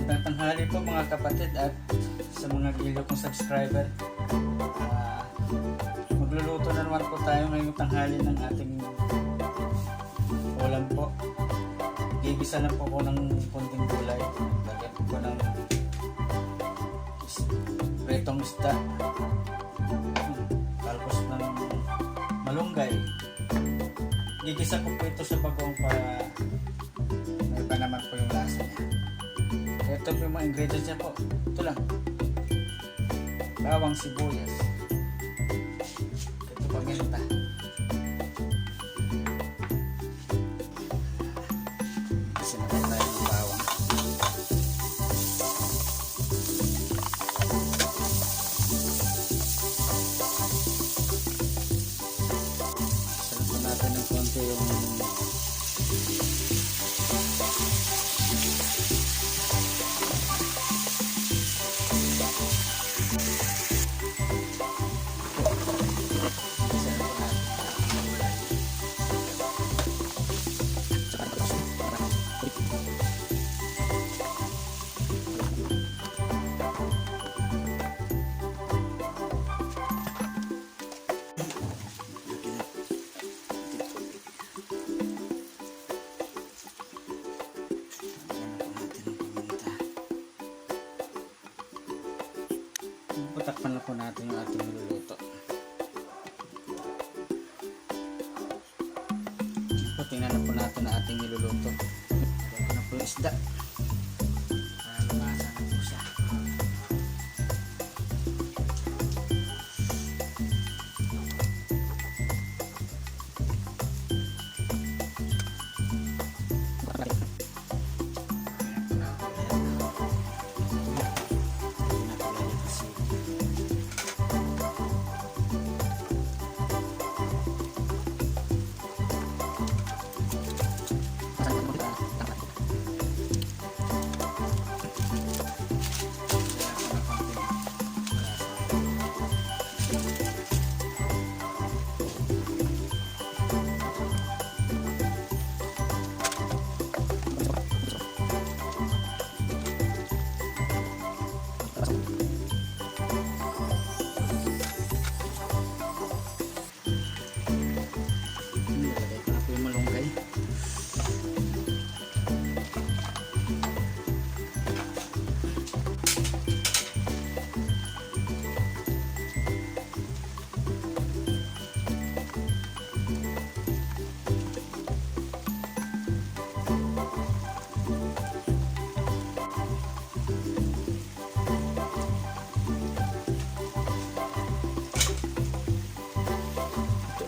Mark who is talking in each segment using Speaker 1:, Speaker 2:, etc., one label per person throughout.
Speaker 1: Magandang tanghali po mga kapatid at sa mga giliw kong subscriber. Magluluto na naman po tayo ngayong tanghali ng ating ulam po. Gigisa lang po ko ng konting gulay. Lagyan po ko ng pritong isda. Talbos ng malunggay. Gigisa ko po ito sa bagong para may pa naman po yung lasa niya. Ito po yung mga ingredients niya po. Ito lang. Bawang sibuyas. Ito paminta. Sinabay tayo ng bawang. Salpo natin ng konti yung takpan na po natin yung ating niluluto. Tingnan na po natin ang ating niluluto. Ito na po yung isda. Para lumasa na po siya.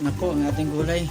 Speaker 1: Na po ang ating gulay.